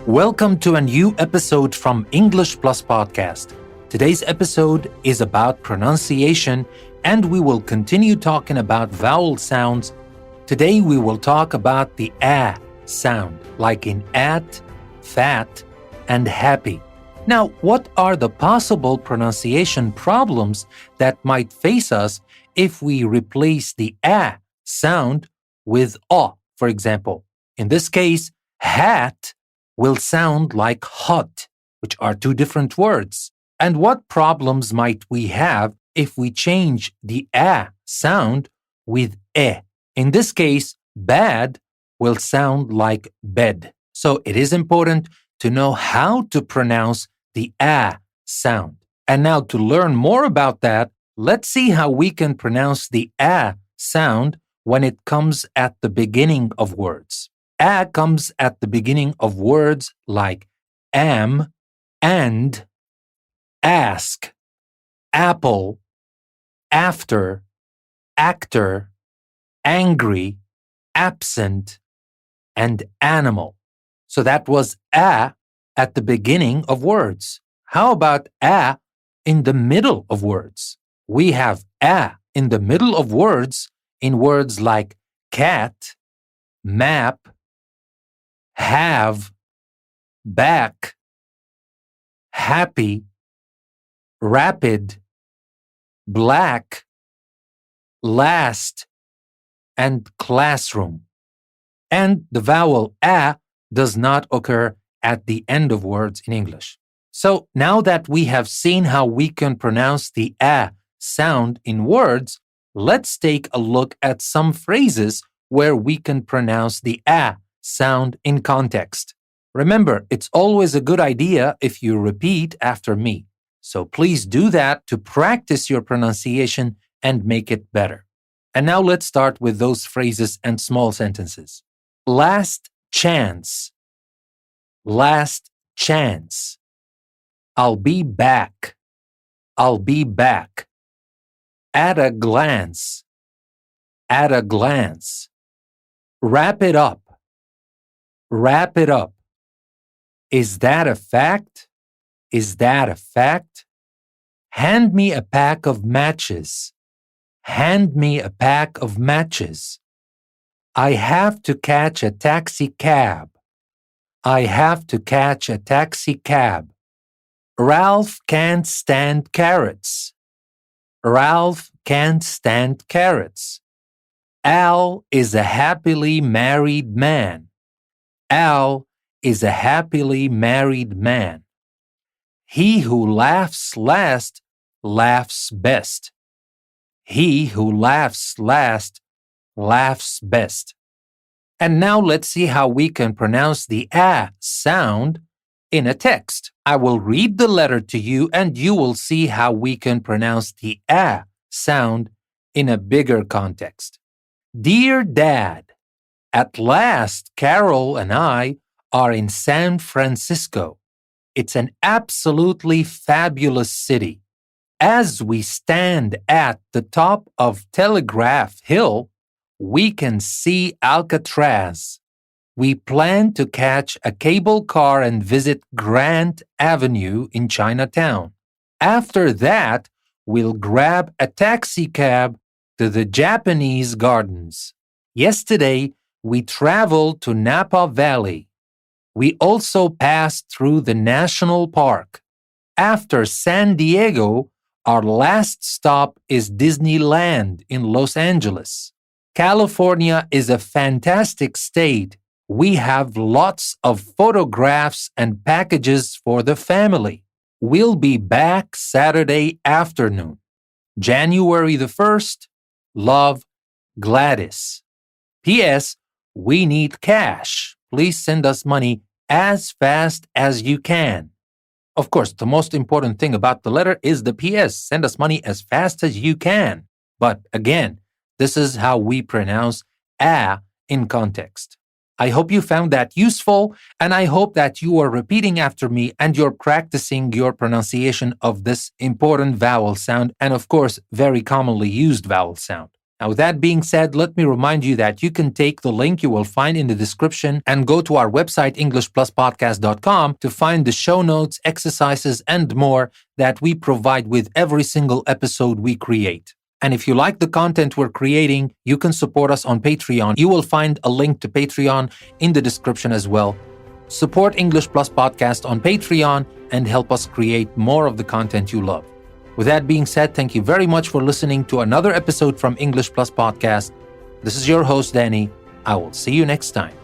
Welcome to a new episode from English Plus Podcast. Today's episode is about pronunciation, and we will continue talking about vowel sounds. Today we will talk about the A sound, like in at, fat, and happy. Now, what are the possible pronunciation problems that might face us if we replace the A sound with O, for example? In this case, hat will sound like hot, which are two different words. And what problems might we have if we change the A sound with E? In this case, bad will sound like bed. So it is important to know how to pronounce the A sound. And now to learn more about that, let's see how we can pronounce the A sound when it comes at the beginning of words. A comes at the beginning of words like am, and, ask, apple, after, actor, angry, absent, and animal. So that was A at the beginning of words. How about A in the middle of words? We have A in the middle of words in words like cat, map, have, back, happy, rapid, black, last, and classroom. And the vowel A does not occur at the end of words in English. So now that we have seen how we can pronounce the A sound in words, let's take a look at some phrases where we can pronounce the A sound in context. Remember, it's always a good idea if you repeat after me. So please do that to practice your pronunciation and make it better. And now let's start with those phrases and small sentences. Last chance. Last chance. I'll be back. I'll be back. At a glance. At a glance. Wrap it up. Wrap it up. Is that a fact? Is that a fact? Hand me a pack of matches. Hand me a pack of matches. I have to catch a taxi cab. I have to catch a taxi cab. Ralph can't stand carrots. Ralph can't stand carrots. Al is a happily married man. Al is a happily married man. He who laughs last laughs best. He who laughs last laughs best. And now let's see how we can pronounce the A sound in a text. I will read the letter to you and you will see how we can pronounce the A sound in a bigger context. Dear Dad, at last Carol and I are in San Francisco. It's an absolutely fabulous city. As we stand at the top of Telegraph Hill, we can see Alcatraz. We plan to catch a cable car and visit Grant Avenue in Chinatown. After that, we'll grab a taxi cab to the Japanese gardens. Yesterday, we traveled to Napa Valley. We also passed through the national park. After San Diego, our last stop is Disneyland in Los Angeles. California is a fantastic state. We have lots of photographs and packages for the family. We'll be back Saturday afternoon. January the 1st, love, Gladys. P.S. We need cash. Please send us money as fast as you can. Of course, the most important thing about the letter is the P.S. Send us money as fast as you can. But again, this is how we pronounce A in context. I hope you found that useful, and I hope that you are repeating after me and you're practicing your pronunciation of this important vowel sound and, of course, very commonly used vowel sound. Now, with that being said, let me remind you that you can take the link you will find in the description and go to our website, EnglishPlusPodcast.com, to find the show notes, exercises, and more that we provide with every single episode we create. And if you like the content we're creating, you can support us on Patreon. You will find a link to Patreon in the description as well. Support English Plus Podcast on Patreon and help us create more of the content you love. With that being said, thank you very much for listening to another episode from English Plus Podcast. This is your host, Danny. I will see you next time.